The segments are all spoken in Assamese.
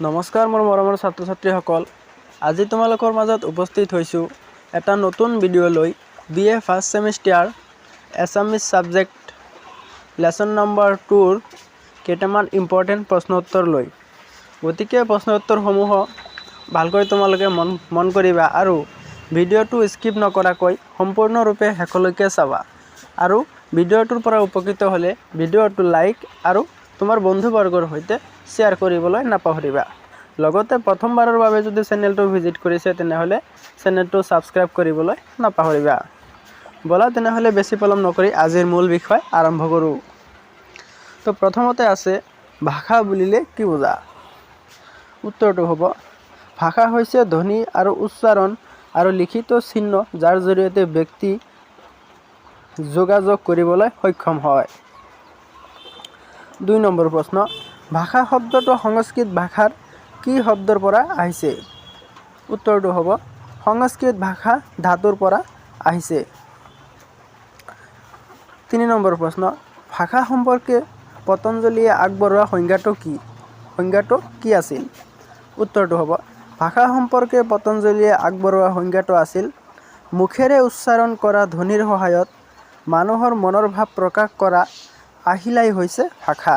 নমস্কাৰ মোৰ মৰমৰ ছাত্ৰ ছাত্ৰীসকল, আজি তোমালোকৰ মাজত উপস্থিত হৈছোঁ এটা নতুন ভিডিঅ' লৈ BA first semester Assamese subject lesson number 2ৰ কেইটামান ইম্পৰ্টেণ্ট প্ৰশ্ন উত্তৰ লৈ। গতিকে প্ৰশ্ন উত্তৰসমূহ ভালকৈ তোমালোকে মন কৰিবা আৰু ভিডিঅ'টো স্কিপ নকৰাকৈ সম্পূৰ্ণৰূপে শেষলৈকে চাবা। আৰু ভিডিঅ'টোৰ পৰা উপকৃত হ'লে ভিডিঅ'টো লাইক আৰু তোমাৰ বন্ধুবৰ্গৰ সৈতে শ্বেয়াৰ কৰিবলৈ নাপাহৰিবা। লগতে প্ৰথমবাৰৰ বাবে যদি চেনেলটো ভিজিট কৰিছে তেনেহ'লে চেনেলটো ছাবস্ক্ৰাইব কৰিবলৈ নাপাহৰিবা। বলা তেনেহ'লে বেছি পলম নকৰি আজিৰ মূল বিষয় আৰম্ভ কৰোঁ। তো প্ৰথমতে আছে ভাষা বুলিলে কি বুজা? উত্তৰটো হ'ব ভাষা হৈছে ধ্বনি আৰু উচ্চাৰণ আৰু লিখিত চিহ্ন যাৰ জৰিয়তে ব্যক্তি যোগাযোগ কৰিবলৈ সক্ষম হয়। 2 নম্বৰ প্ৰশ্ন, ভাষা শব্দটো সংস্কৃত ভাষাৰ কি শব্দৰ পৰা আহিছে? উত্তৰটো হ'ব সংস্কৃত ভাষা ধাতুৰ পৰা আহিছে। 3 নম্বৰ প্ৰশ্ন, ভাষা সম্পৰ্কে পতঞ্জলীয়ে আগবঢ়োৱা সংজ্ঞাটো কি আছিল? উত্তৰটো হ'ব ভাষা সম্পৰ্কে পতঞ্জলীয়ে আগবঢ়োৱা সংজ্ঞাটো আছিল মুখেৰে উচ্চাৰণ কৰা ধ্বনিৰ সহায়ত মানুহৰ মনৰ ভাৱ প্ৰকাশ কৰা আহিলাই হৈছে ভাষা।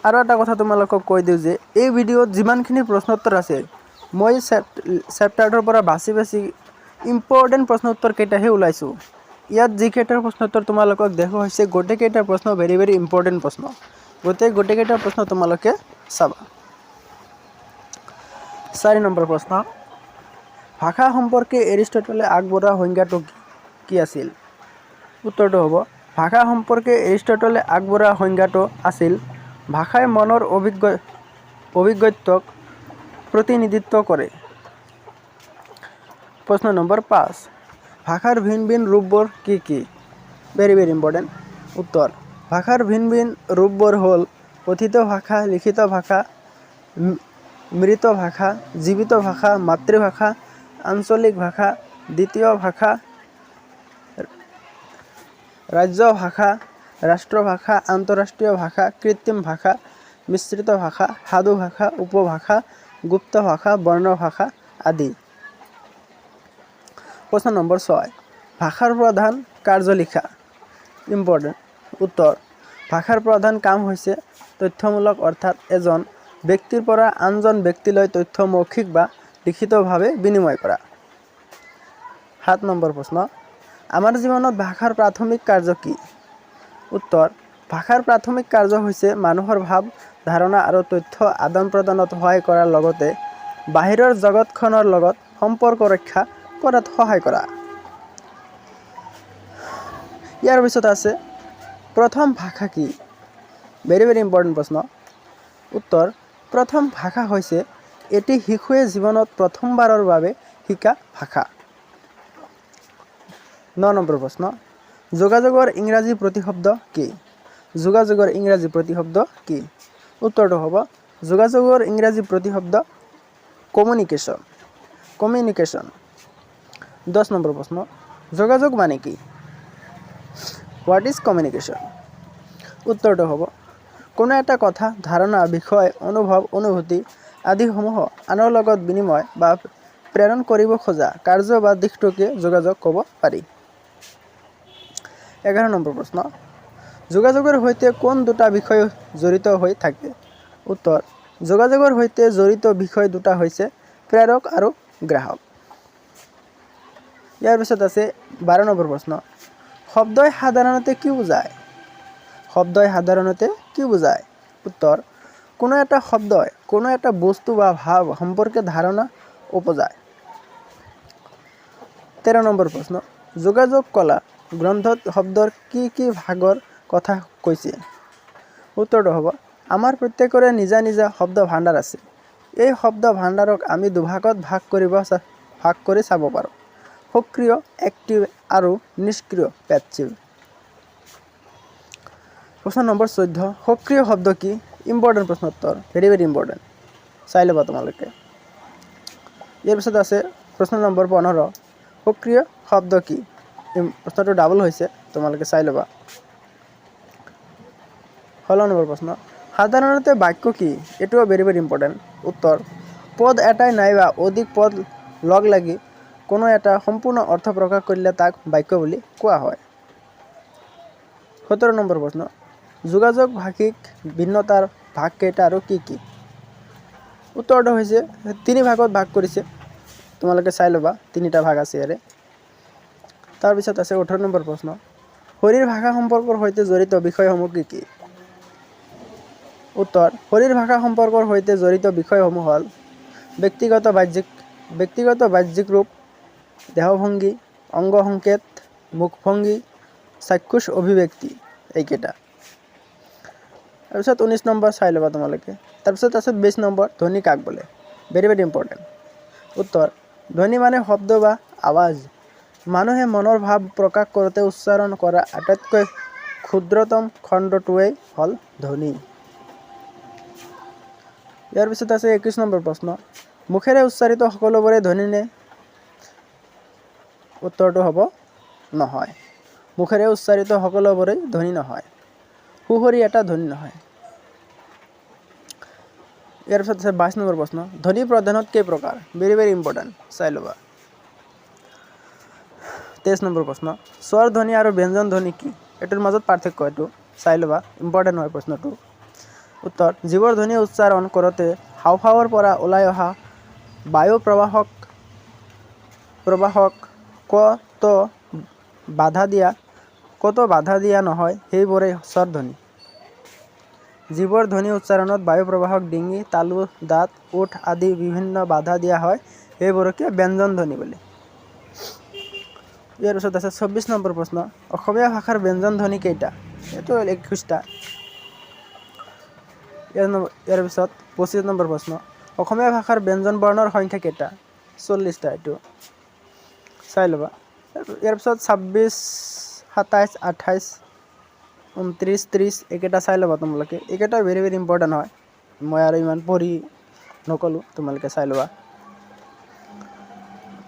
আৰু এটা কথা তোমালোকক কৈ দিওঁ যে এই ভিডিঅ'ত যিমানখিনি প্ৰশ্ন উত্তৰ আছে মই চেপ্টাৰটোৰ পৰা বাছি ইম্পৰ্টেণ্ট প্ৰশ্ন উত্তৰ কেইটাহে ওলাইছোঁ। ইয়াত যিকেইটাৰ প্ৰশ্ন উত্তৰ তোমালোকক দেখুওৱা হৈছে গোটেইকেইটা প্ৰশ্ন ভেৰি ইম্পৰ্টেণ্ট প্ৰশ্ন। গোটেইকেইটা প্ৰশ্ন তোমালোকে চাবা। 4 নম্বৰ প্ৰশ্ন, ভাষা সম্পৰ্কে এৰিষ্টটলে আগবঢ়োৱা সংজ্ঞাটো কি আছিল? উত্তৰটো হ'ব ভাষা সম্পৰ্কে এৰিষ্টটলে আগবঢ়োৱা সংজ্ঞাটো আছিল ভাষাই মনৰ অভিজ্ঞতাক প্ৰতিনিধিত্ব কৰে। প্ৰশ্ন নম্বৰ 5, ভাষাৰ ভিন ভিন ৰূপবোৰ কি কি? Very important. উত্তৰ, ভাষাৰ ভিন ভিন ৰূপবোৰ হ'ল কথিত ভাষা, লিখিত ভাষা, মৃত ভাষা, জীৱিত ভাষা, মাতৃভাষা, আঞ্চলিক ভাষা, দ্বিতীয় ভাষা, ৰাজ্য ভাষা, ৰাষ্ট্ৰভাষা, আন্তঃৰাষ্ট্ৰীয় ভাষা, কৃত্ৰিম ভাষা, মিশ্ৰিত ভাষা, সাধু ভাষা, উপভাষা, গুপ্ত ভাষা, বৰ্ণ ভাষা আদি। প্ৰশ্ন নম্বৰ 6, ভাষাৰ প্ৰধান কাৰ্য লিখা। ইম্পৰ্টেণ্ট। উত্তৰ, ভাষাৰ প্ৰধান কাম হৈছে তথ্যমূলক অৰ্থাৎ এজন ব্যক্তিৰ পৰা আনজন ব্যক্তিলৈ তথ্য মৌখিক বা লিখিতভাৱে বিনিময় কৰা। 7 নম্বৰ প্ৰশ্ন, আমাৰ জীৱনত ভাষাৰ প্ৰাথমিক কাৰ্য কি? উত্তৰ, ভাষাৰ প্ৰাথমিক কাৰ্য হৈছে মানুহৰ ভাৱ, ধাৰণা আৰু তথ্য আদান প্ৰদানত সহায় কৰাৰ লগতে বাহিৰৰ জগতখনৰ লগত সম্পৰ্ক ৰক্ষা কৰাত সহায় কৰা। ইয়াৰ পিছত আছে প্ৰথম ভাষা কি? ভেৰি ইম্পৰ্টেণ্ট প্ৰশ্ন। উত্তৰ, প্ৰথম ভাষা হৈছে এটি শিশুৱে জীৱনত প্ৰথমবাৰৰ বাবে শিকা ভাষা। 9 নম্বৰ প্ৰশ্ন, যোগাযোগৰ ইংৰাজী প্ৰতিশব্দ কি? যোগাযোগৰ ইংৰাজী প্ৰতিশব্দ কি? উত্তৰটো হ'ব যোগাযোগৰ ইংৰাজী প্ৰতিশব্দ কমিউনিকেশ্যন। 10 নম্বৰ প্ৰশ্ন, যোগাযোগ মানে কি? What is communication? উত্তৰটো হ'ব কোনো এটা কথা, ধাৰণা, বিষয়, অনুভৱ, অনুভূতি আদিসমূহ আনৰ লগত বিনিময় বা প্ৰেৰণ কৰিব খোজা কাৰ্য বা দিশটোকে যোগাযোগ ক'ব পাৰি। 11 নম্বৰ প্ৰশ্ন, যোগাযোগৰ সৈতে কোন দুটা বিষয় জড়িত হৈ থাকে? উত্তৰ, যোগাযোগৰ সৈতে জড়িত বিষয় দুটা হৈছে প্ৰেৰক আৰু গ্ৰাহক। ইয়াৰ পিছত আছে 12 নম্বৰ প্ৰশ্ন, শব্দই সাধাৰণতে কি বুজায়? শব্দই সাধাৰণতে কি বুজায়? উত্তৰ, কোনো এটা শব্দই কোনো এটা বস্তু বা ভাৱ সম্পৰ্কে ধাৰণা উপজায়। 13 নম্বৰ প্ৰশ্ন, যোগাযোগ কলা গ্ৰন্থত শব্দৰ কি কি ভাগৰ কথা কৈছে? উত্তৰটো হ'ব আমাৰ প্ৰত্যেকৰে নিজা নিজা শব্দ ভাণ্ডাৰ আছে। এই শব্দ ভাণ্ডাৰক আমি দুভাগত ভাগ কৰি চাব পাৰোঁ, সক্ৰিয় এক্টিভ আৰু নিষ্ক্ৰিয় পেছিভ। প্ৰশ্ন নম্বৰ 14, সক্ৰিয় শব্দ কি? ইম্পৰ্টেণ্ট প্ৰশ্ন উত্তৰ, ভেৰি ইম্পৰ্টেণ্ট, চাই ল'বা তোমালোকে। ইয়াৰ পিছত আছে প্ৰশ্ন নম্বৰ 15, সক্ৰিয় শব্দ কি? প্ৰশ্নটো ডাবল হৈছে, তোমালোকে চাই ল'বা। 16 নম্বৰ প্ৰশ্ন, সাধাৰণতে বাক্য কি? এটোও ভেৰি ভেৰি ইম্পৰ্টেণ্ট। উত্তৰ, পদ এটাই নাইবা অধিক পদ লগ লাগি কোনো এটা সম্পূৰ্ণ অৰ্থ প্ৰকাশ কৰিলে তাক বাক্য বুলি কোৱা হয়। 17 নম্বৰ প্ৰশ্ন, যোগাযোগ ভাষিক ভিন্নতাৰ ভাগ কেইটা আৰু কি কি? উত্তৰটো হৈছে 3 ভাগত ভাগ কৰিছে। তোমালোকে চাই ল'বা, 3টা ভাগ আছে ইয়াৰে। তাৰপিছত আছে 18 নম্বৰ প্ৰশ্ন, শৰীৰ ভাষা সম্পৰ্কৰ সৈতে জড়িত বিষয়সমূহ কি কি? উত্তৰ, শৰীৰ ভাষা সম্পৰ্কৰ সৈতে জড়িত বিষয়সমূহ হ'ল ব্যক্তিগত বাহ্যিক ৰূপ, দেহভংগী, অংগ সংকেত, মুখভংগী, চাক্ষুষ অভিব্যক্তি, এইকেইটা। তাৰপিছত 19 নম্বৰ চাই ল'বা তোমালোকে। তাৰপিছত আছে 20 নম্বৰ, ধ্বনি কাক বোলে? Very very important. উত্তৰ, ধ্বনি মানে শব্দ বা আৱাজ। মানুহে মনৰ ভাৱ প্ৰকাশ কৰোঁতে উচ্চাৰণ কৰা আটাইতকৈ ক্ষুদ্ৰতম খণ্ডটোৱেই হ'ল ধ্বনি। ইয়াৰ পিছত আছে 21 নম্বৰ প্ৰশ্ন, মুখেৰে উচ্চাৰিত সকলোবোৰে ধ্বনি নে? উত্তৰটো হ'ব নহয়। মুখেৰে উচ্চাৰিত সকলোবোৰেই ধ্বনি নহয়। সুসৰি এটা ধ্বনি নহয়। ইয়াৰ পিছত আছে 22 নম্বৰ প্ৰশ্ন, ধ্বনি প্ৰধানত কেই প্ৰকাৰ? ভেৰি ভেৰি ইম্পৰ্টেণ্ট, চাই ল'বা। 23 নম্বৰ প্ৰশ্ন, স্বৰ ধ্বনি আৰু ব্যঞ্জন ধ্বনি কি? এটোৰ মাজত পাৰ্থক্য এইটো চাই ল'বা, ইম্পৰ্টেণ্ট হয় প্ৰশ্নটো। উত্তৰ, যিবোৰ ধ্বনি উচ্চাৰণ কৰোঁতে হাওঁফাওঁৰ পৰা ওলাই অহা বায়ু প্ৰবাহক কতো বাধা দিয়া নহয় সেইবোৰেই স্বৰ ধ্বনি। যিবোৰ ধ্বনি উচ্চাৰণত বায়ু প্ৰবাহক ডিঙি, তালু, দাঁত, ওঠ আদি বিভিন্ন বাধা দিয়া হয় সেইবোৰকে ব্যঞ্জন ধ্বনি বোলে। ইয়াৰ পিছত আছে 24 নম্বৰ প্ৰশ্ন, অসমীয়া ভাষাৰ ব্যঞ্জন ধ্বনি কেইটা? এইটো 21টা। ইয়াৰ পিছত 25 নম্বৰ প্ৰশ্ন, অসমীয়া ভাষাৰ ব্যঞ্জন বৰ্ণৰ সংখ্যা কেইটা? 40টা। এইটো চাই ল'বা। ইয়াৰ পিছত 26, 27, 28, 29, 30 এইকেইটা চাই ল'বা তোমালোকে। এইকেইটা ভেৰি ভেৰি ইম্পৰ্টেণ্ট হয়। মই আৰু ইমান পঢ়ি নক'লোঁ, তোমালোকে চাই ল'বা।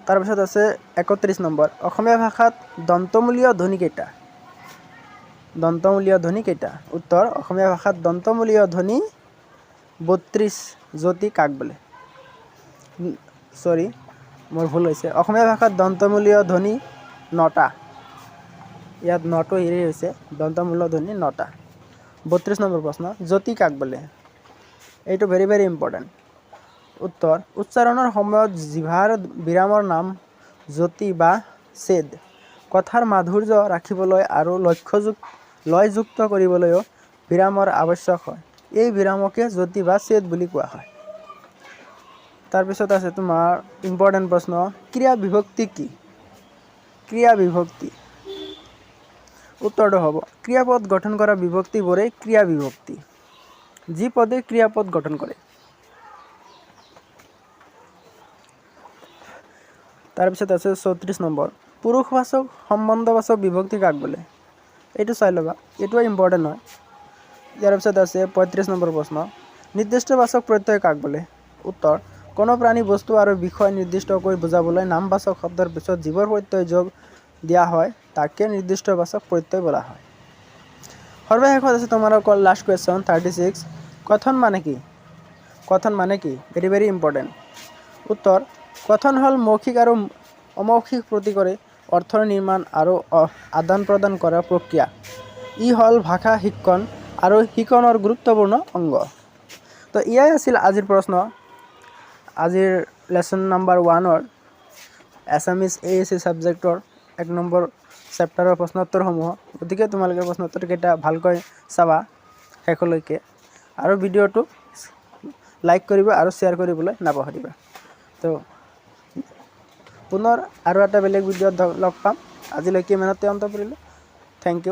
তাৰপিছত আছে 31 নম্বৰ, অসমীয়া ভাষাত দন্তমূলীয় ধ্বনি কেইটা? উত্তৰ, অসমীয়া ভাষাত দন্তমূলীয় ধ্বনি 32। যতি কাক বোলে? মোৰ ভুল হৈছে। অসমীয়া ভাষাত দন্তমূলীয় ধ্বনি 9টা। ইয়াত 9টো হেৰি হৈছে, দন্তমূলীয় ধ্বনি 9টা। 32 নম্বৰ প্ৰশ্ন, যতি কাক বোলে? এইটো ভেৰি ভেৰি ইম্পৰ্টেণ্ট। উত্তৰ, উচ্চাৰণৰ সময়ত জিভাৰ বিৰামৰ নাম যতি বা ছেদ। কথাৰ মাধুৰ্য ৰাখিবলৈ আৰু লয়যুক্ত কৰিবলৈও বিৰামৰ আৱশ্যক হয়। এই বিৰামকে যতি বা ছেদ বুলি কোৱা হয়। তাৰপিছত আছে তোমাৰ ইম্পৰ্টেণ্ট প্ৰশ্ন, ক্ৰিয়া বিভক্তি কি? উত্তৰটো হ'ব, ক্ৰিয়াপদ গঠন কৰা বিভক্তিবোৰেই ক্ৰিয়া বিভক্তি। যি পদে ক্ৰিয়াপদ গঠন কৰে। তাৰপিছত আছে 34 নম্বৰ, পুৰুষবাচক সম্বন্ধবাচক বিভক্তি কাক বোলে? এইটো চাই ল'বা, এইটোও ইম্পৰ্টেণ্ট হয়। ইয়াৰ পিছত আছে 35 নম্বৰ প্ৰশ্ন, নিৰ্দিষ্টবাচক প্ৰত্যয় কাক বোলে? উত্তৰ, কোনো প্ৰাণী, বস্তু আৰু বিষয় নিৰ্দিষ্টকৈ বুজাবলৈ নামবাচক শব্দৰ পিছত যিবোৰ প্ৰত্যয় যোগ দিয়া হয় তাকে নিৰ্দিষ্টবাচক প্ৰত্যয় বোলা হয়। সৰ্বশেষত আছে তোমালোকৰ লাষ্ট কুৱেশ্যন 36, কথন মানে কি? Very very important. উত্তৰ, কথন হ'ল মৌখিক আৰু অমৌখিক প্ৰতীকৰে অৰ্থৰ নিৰ্মাণ আৰু আদান প্ৰদান কৰা প্ৰক্ৰিয়া। ই হ'ল ভাষা শিক্ষণ আৰু শিকনৰ গুৰুত্বপূৰ্ণ অংগ। তো এয়াই আছিল আজিৰ প্ৰশ্ন, আজিৰ লেচন নাম্বাৰ 1ৰ এছামিজ ASC ছাবজেক্টৰ 1 নম্বৰ চেপ্টাৰৰ প্ৰশ্নোত্তৰসমূহ। গতিকে তোমালোকে প্ৰশ্নোত্তৰকেইটা ভালকৈ চাবা শেষলৈকে, আৰু ভিডিঅ'টো লাইক কৰিবা আৰু শ্বেয়াৰ কৰিবলৈ নাপাহৰিবা। তো পুনৰ আৰু এটা বেলেগ ভিডিঅ'ত লগ পাম। আজিলৈকে ইমানতে অন্ত পৰিলোঁ। থেংকছ।